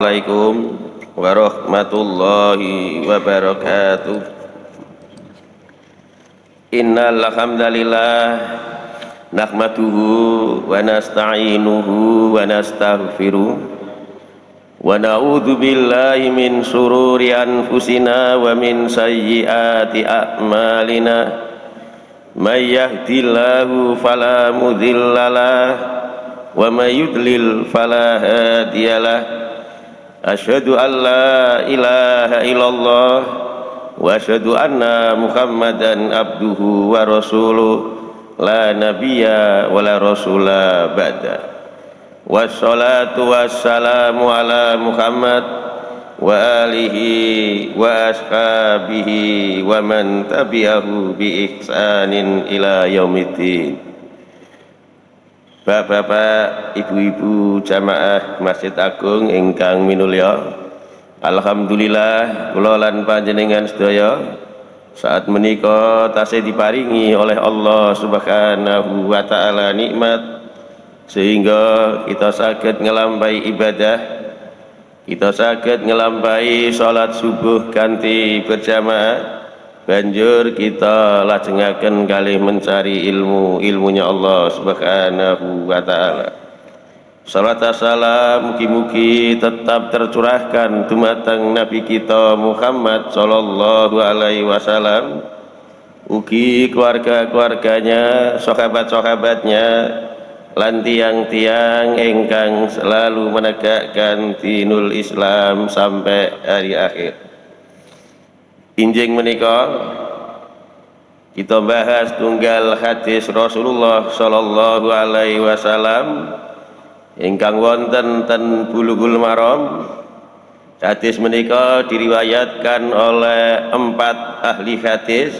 Assalamualaikum warahmatullahi wabarakatuh. Innal hamdalillah nahmaduhu wa nasta'inuhu wa nastaghfiruh wa na'udzu billahi min shururi anfusina wa min sayyiati a'malina. May yahdihillahu fala mudhillalah wa may yudlil fala hadiyalah. Asyhadu an la ilaha illallah wa asyhadu anna Muhammadan abduhu wa rasuluh la nabiyya wa la rasula ba'da. Wassalatu wassalamu ala Muhammad wa alihi wa ashabihi wa man tabi'ahu bi ihsanin ila yaumiddin. Bapak-bapak, ibu-ibu jamaah Masjid Agung ingkang minulya, alhamdulillah kula lan panjenengan sedaya saat menika tasih diparingi oleh Allah Subhanahu wa taala nikmat sehingga kita saged ngelampahi ibadah, kita saged ngelampahi salat subuh kanthi berjamaah, banjur kita lajengaken kalih mencari ilmunya Allah Subhanahu wa taala. Salat salam mugi-mugi tetap tercurahkan dumateng Nabi kita Muhammad sallallahu alaihi wasallam, ugi keluarga-keluarganya, sahabat-sahabatnya, lan tiang-tiang ingkang selalu menegakkan dinul Islam sampai hari akhir. Injing menika kita bahas tunggal hadis Rasulullah sallallahu alaihi wasallam ingkang wonten ten Bulughul Maram. Hadis menika diriwayatkan oleh 4 ahli hadis,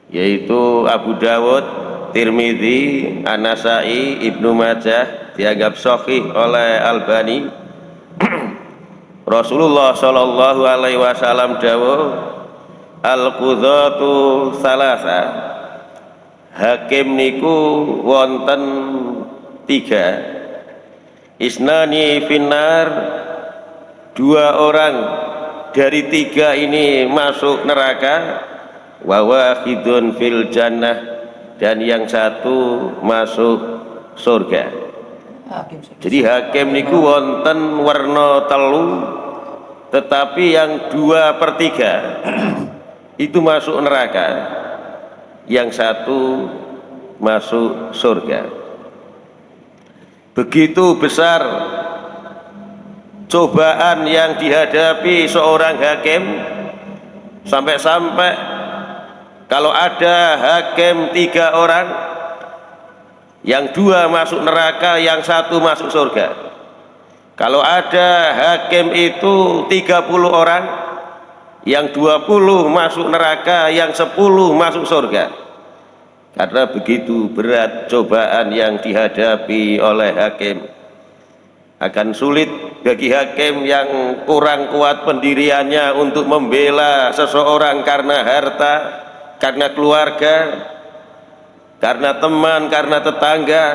yaitu Abu Dawud, Tirmidzi, An-Nasa'i, Ibnu Majah, dianggap sahih oleh Albani. Rasulullah sallallahu alaihi wasallam dawuh, al-qudhatu salasa, hakim niku wonten 3. Isnani finnar, 2 orang dari 3 ini masuk neraka, wa wahidun fil jannah, dan yang 1 masuk surga. Jadi hakim niku wonten warna telu, tetapi yang 2/3 itu masuk neraka, yang 1 masuk surga. Begitu besar cobaan yang dihadapi seorang hakim, sampai-sampai kalau ada hakim 3 orang, yang 2 masuk neraka, yang 1 masuk surga. Kalau ada hakim itu 30 orang, yang 20 masuk neraka, yang 10 masuk surga. Karena begitu berat cobaan yang dihadapi oleh hakim, akan sulit bagi hakim yang kurang kuat pendiriannya untuk membela seseorang karena harta, karena keluarga, karena teman, karena tetangga.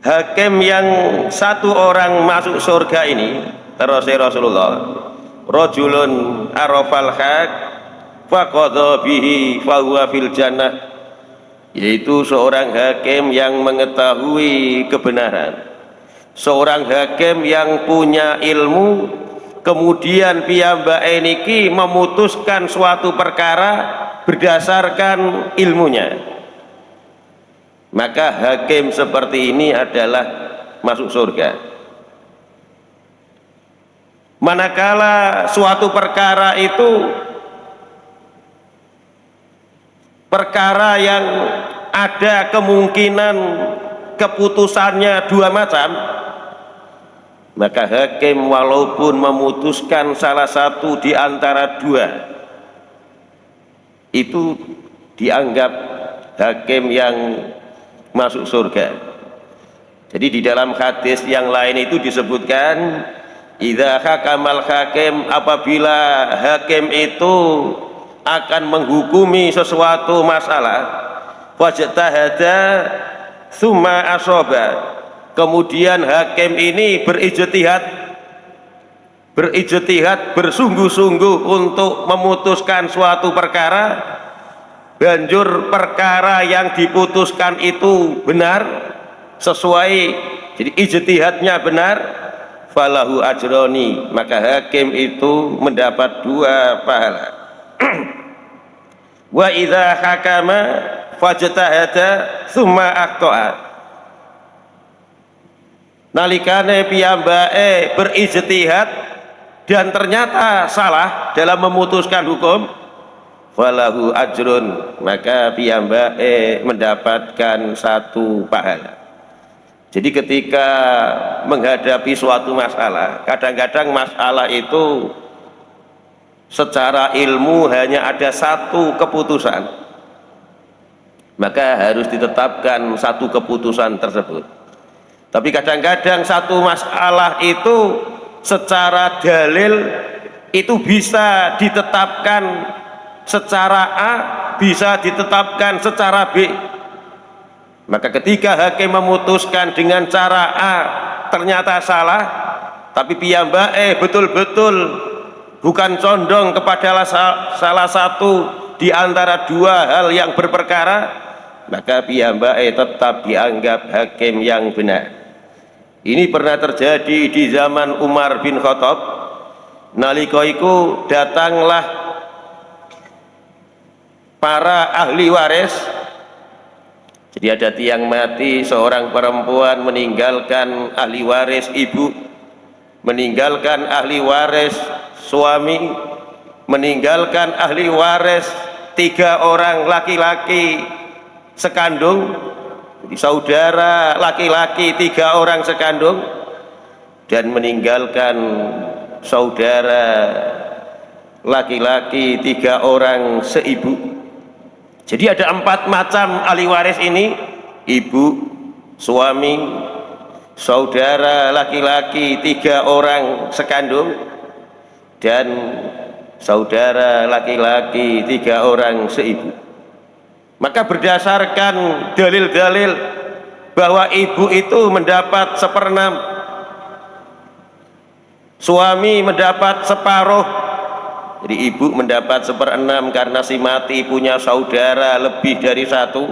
Hakim yang 1 orang masuk surga ini, terus Rasulullah, rajulun arafal haq faqadha bihi fahuwa fil jannah, yaitu seorang hakim yang mengetahui kebenaran, seorang hakim yang punya ilmu, kemudian piyambake niki memutuskan suatu perkara berdasarkan ilmunya, maka hakim seperti ini adalah masuk surga. Manakala suatu perkara itu perkara yang ada kemungkinan keputusannya 2 macam, maka hakim walaupun memutuskan salah satu di antara 2 itu dianggap hakim yang masuk surga. Jadi di dalam hadis yang lain itu disebutkan, idza hakamal hakim, apabila hakim itu akan menghukumi sesuatu masalah, wajtahada tsumma asaba, kemudian hakim ini berijtihad bersungguh-sungguh untuk memutuskan suatu perkara, banjur perkara yang diputuskan itu benar, sesuai, jadi ijtihadnya benar, falahu ajroni, maka hakim itu mendapat 2 pahala. Wa idza hakama fajtahada tsumma aqta'a, nalikane piyambake berijtihad dan ternyata salah dalam memutuskan hukum, falahu ajrun, maka piyambake mendapatkan 1 pahala. Jadi ketika menghadapi suatu masalah, kadang-kadang masalah itu secara ilmu hanya ada 1 keputusan, maka harus ditetapkan 1 keputusan tersebut. Tapi kadang-kadang satu masalah itu secara dalil itu bisa ditetapkan secara A, bisa ditetapkan secara B. Maka ketika hakim memutuskan dengan cara A ternyata salah, tapi piyambake betul-betul bukan condong kepada salah satu di antara 2 hal yang berperkara, maka piyambake tetap dianggap hakim yang benar. Ini pernah terjadi di zaman Umar bin Khattab. Nalika iku datanglah para ahli waris. Jadi ada tiang mati, seorang perempuan meninggalkan ahli waris ibu, meninggalkan ahli waris suami, meninggalkan ahli waris 3 orang laki-laki sekandung, saudara laki-laki 3 orang sekandung, dan meninggalkan saudara laki-laki 3 orang seibu. Jadi ada 4 macam ahli waris ini: ibu, suami, saudara laki-laki 3 orang sekandung, dan saudara laki-laki 3 orang seibu. Maka berdasarkan dalil-dalil bahwa ibu itu mendapat 1/6, suami mendapat separuh, jadi ibu mendapat 1/6 karena si mati punya saudara lebih dari 1,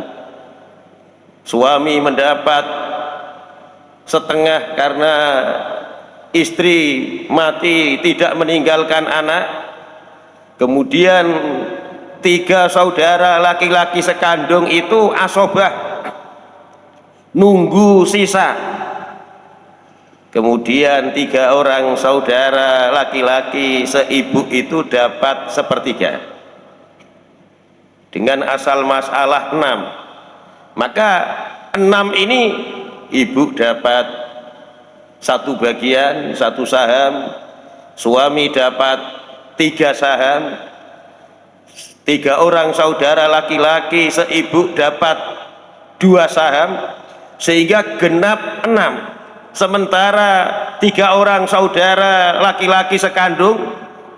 suami mendapat setengah karena istri mati tidak meninggalkan anak, kemudian 3 saudara laki-laki sekandung itu asobah, nunggu sisa, kemudian 3 orang saudara laki-laki seibu itu dapat 1/3. Dengan asal masalah 6, maka 6 ini ibu dapat 1 bagian, 1 saham, suami dapat 3 saham, 3 orang saudara laki-laki seibu dapat 2 saham, sehingga genap 6. Sementara 3 orang saudara laki-laki sekandung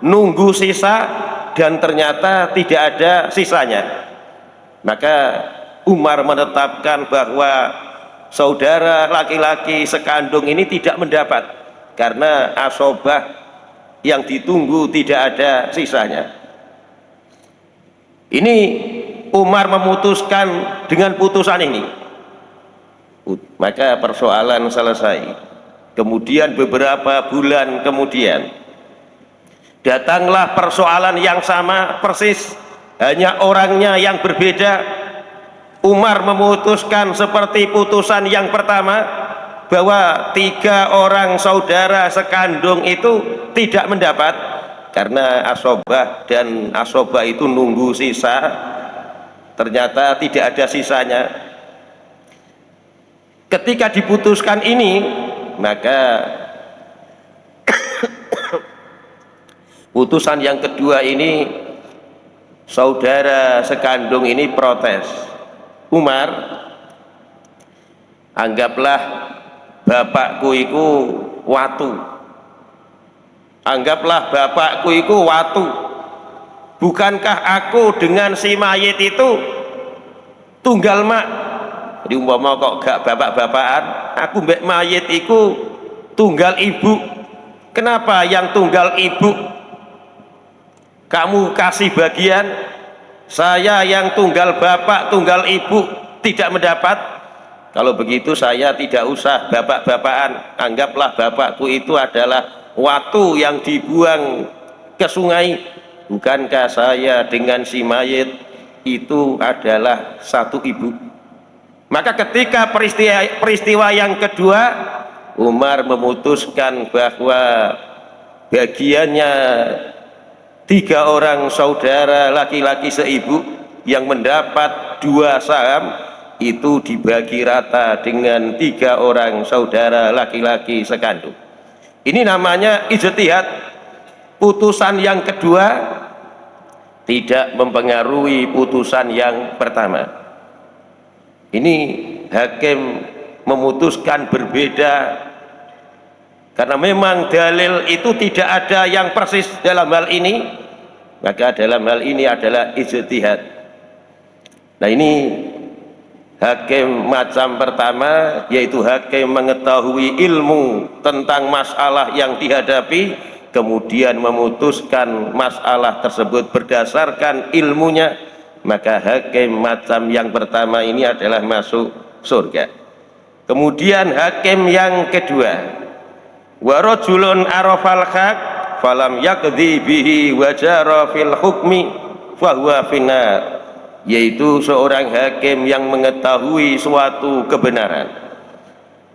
nunggu sisa dan ternyata tidak ada sisanya. Maka Umar menetapkan bahwa saudara laki-laki sekandung ini tidak mendapat karena asobah yang ditunggu tidak ada sisanya. Ini Umar memutuskan dengan putusan ini, maka persoalan selesai. Kemudian beberapa bulan kemudian datanglah persoalan yang sama persis, hanya orangnya yang berbeda. Umar memutuskan seperti putusan yang pertama, bahwa 3 orang saudara sekandung itu tidak mendapat karena asobah, dan asobah itu nunggu sisa, ternyata tidak ada sisanya. Ketika diputuskan ini, maka putusan yang kedua ini saudara sekandung ini protes. Umar, anggaplah bapakku iku watu, anggaplah bapakku iku watu, bukankah aku dengan si mayit itu tunggal mak? Jadi umpama kok gak bapak-bapakan, aku mbek mayit iku tunggal ibu. Kenapa yang tunggal ibu kamu kasih bagian, saya yang tunggal bapak, tunggal ibu tidak mendapat? Kalau begitu saya tidak usah bapak-bapakan, anggaplah bapakku itu adalah watu yang dibuang ke sungai. Bukankah saya dengan si mayit itu adalah satu ibu? Maka ketika peristiwa yang kedua, Umar memutuskan bahwa bagiannya 3 orang saudara laki-laki seibu yang mendapat 2 saham itu dibagi rata dengan 3 orang saudara laki-laki sekandung. Ini namanya ijtihad. Putusan yang kedua tidak mempengaruhi putusan yang pertama. Ini hakim memutuskan berbeda karena memang dalil itu tidak ada yang persis dalam hal ini, maka dalam hal ini adalah ijtihad. Nah, ini hakim macam pertama, yaitu hakim mengetahui ilmu tentang masalah yang dihadapi, kemudian memutuskan masalah tersebut berdasarkan ilmunya, maka hakim macam yang pertama ini adalah masuk surga. Kemudian hakim yang kedua, wa rajulun arafal haq falam yaqdi bihi wa jara fil hukmi fa huwa finnar, yaitu seorang hakim yang mengetahui suatu kebenaran,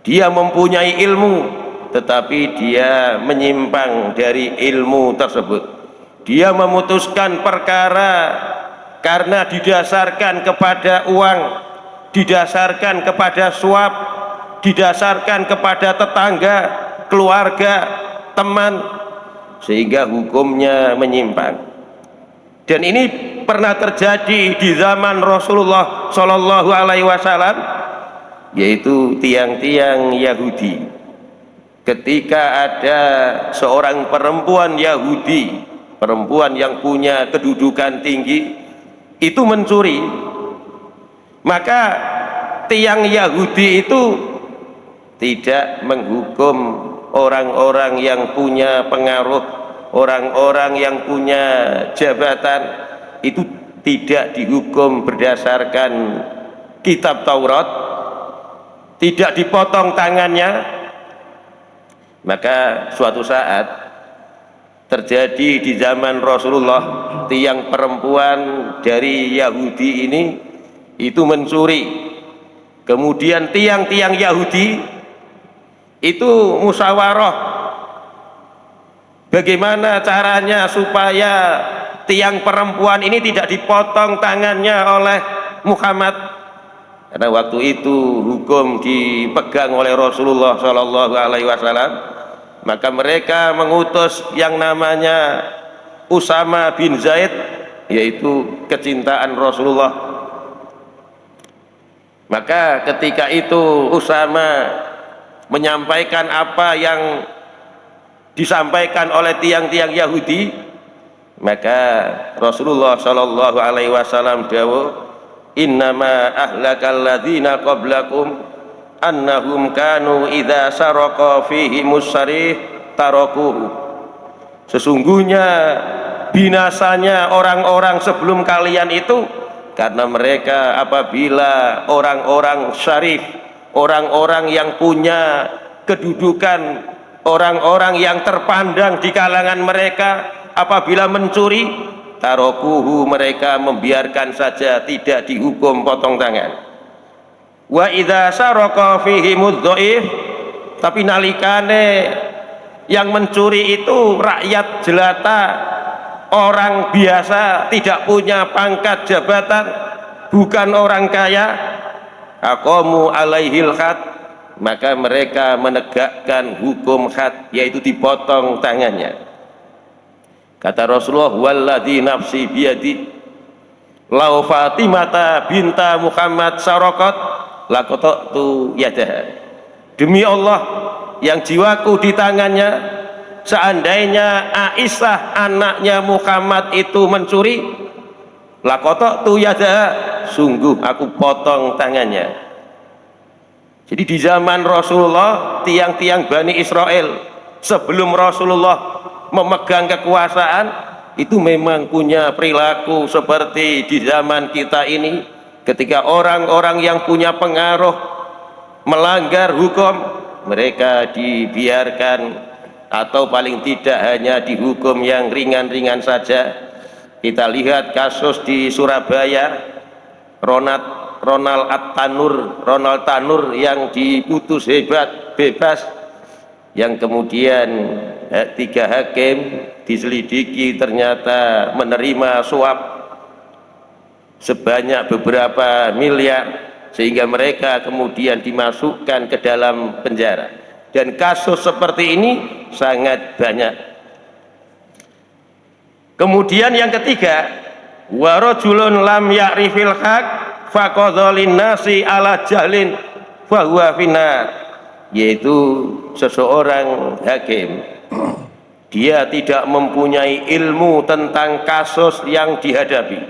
dia mempunyai ilmu tetapi dia menyimpang dari ilmu tersebut, dia memutuskan perkara karena didasarkan kepada uang, didasarkan kepada suap, didasarkan kepada tetangga, keluarga, teman, sehingga hukumnya menyimpang. Dan ini pernah terjadi di zaman Rasulullah Shallallahu Alaihi Wasallam, yaitu tiang-tiang Yahudi. Ketika ada seorang perempuan Yahudi, perempuan yang punya kedudukan tinggi, itu mencuri, maka tiang Yahudi itu tidak menghukum orang-orang yang punya pengaruh, orang-orang yang punya jabatan, itu tidak dihukum berdasarkan kitab Taurat, tidak dipotong tangannya. Maka suatu saat terjadi di zaman Rasulullah, tiang perempuan dari Yahudi ini itu mencuri. Kemudian tiang-tiang Yahudi itu musyawarah bagaimana caranya supaya tiang perempuan ini tidak dipotong tangannya oleh Muhammad, karena waktu itu hukum dipegang oleh Rasulullah Shallallahu Alaihi Wasallam. Maka mereka mengutus yang namanya Usama bin Zaid, yaitu kecintaan Rasulullah. Maka ketika itu Usama menyampaikan apa yang disampaikan oleh tiang-tiang Yahudi, maka Rasulullah Shallallahu Alaihi Wasallam dawuh, innama ahlakal ladzina qablakum annahum kanu idza saraka fihi musarih tarakuhu. Sesungguhnya binasanya orang-orang sebelum kalian itu karena mereka apabila orang-orang syarif, orang-orang yang punya kedudukan, orang-orang yang terpandang di kalangan mereka, apabila mencuri, tarokuhu, mereka membiarkan saja, tidak dihukum potong tangan. Wa idza saraka fihi mudzaif, tapi nalikane yang mencuri itu rakyat jelata, orang biasa, tidak punya pangkat jabatan, bukan orang kaya, aqamu alaihil had, maka mereka menegakkan hukum had, yaitu dipotong tangannya. Kata Rasulullah, walladzi nafsi biyadi lau Fatimata binta Muhammad sarakat laqata'tu yadaha. Demi Allah yang jiwaku di tangannya, seandainya Aisyah anaknya Muhammad itu mencuri, laqata'tu yadaha, sungguh aku potong tangannya. Jadi di zaman Rasulullah, tiang-tiang Bani Israel sebelum Rasulullah memegang kekuasaan itu memang punya perilaku seperti di zaman kita ini. Ketika orang-orang yang punya pengaruh melanggar hukum, mereka dibiarkan atau paling tidak hanya dihukum yang ringan-ringan saja. Kita lihat kasus di Surabaya, Ronald Tanur yang diputus bebas, yang kemudian 3 hakim diselidiki ternyata menerima suap sebanyak beberapa miliar, sehingga mereka kemudian dimasukkan ke dalam penjara. Dan kasus seperti ini sangat banyak. Kemudian yang ketiga, wa rajulun lam ya'rifil haq faqadha linnasi ala jahlin fahuwa finnar, yaitu seseorang hakim, dia tidak mempunyai ilmu tentang kasus yang dihadapi,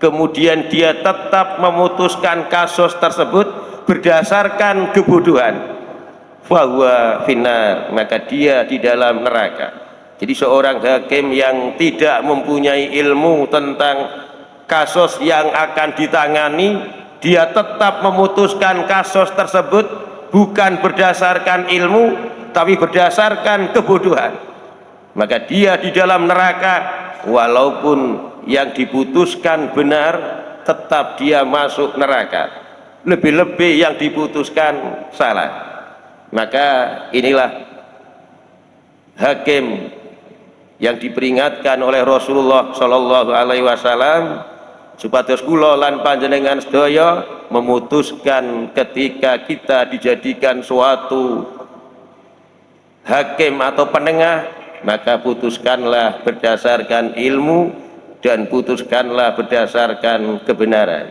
kemudian dia tetap memutuskan kasus tersebut berdasarkan kebodohan, fahuwa finnar, maka dia di dalam neraka. Jadi seorang hakim yang tidak mempunyai ilmu tentang kasus yang akan ditangani, dia tetap memutuskan kasus tersebut bukan berdasarkan ilmu tapi berdasarkan kebodohan, maka dia di dalam neraka. Walaupun yang diputuskan benar, tetap dia masuk neraka, lebih-lebih yang diputuskan salah. Maka inilah hakim yang diperingatkan oleh Rasulullah Shallallahu Alaihi Wasallam, supados kula lan panjenengan sedaya memutuskan ketika kita dijadikan suatu hakim atau penengah, maka putuskanlah berdasarkan ilmu dan putuskanlah berdasarkan kebenaran.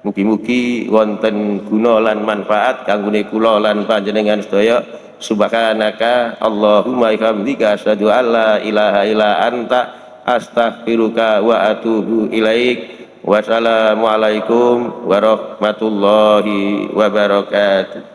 Mugi-mugi wonten guna lan manfaat kanggone kula lan panjenengan sedaya. Subhanaka Allahumma bihamdika asyhadu an la ilaha illa anta astaghfiruka wa atubu ilaik. Wassalamualaikum warahmatullahi wabarakatuh.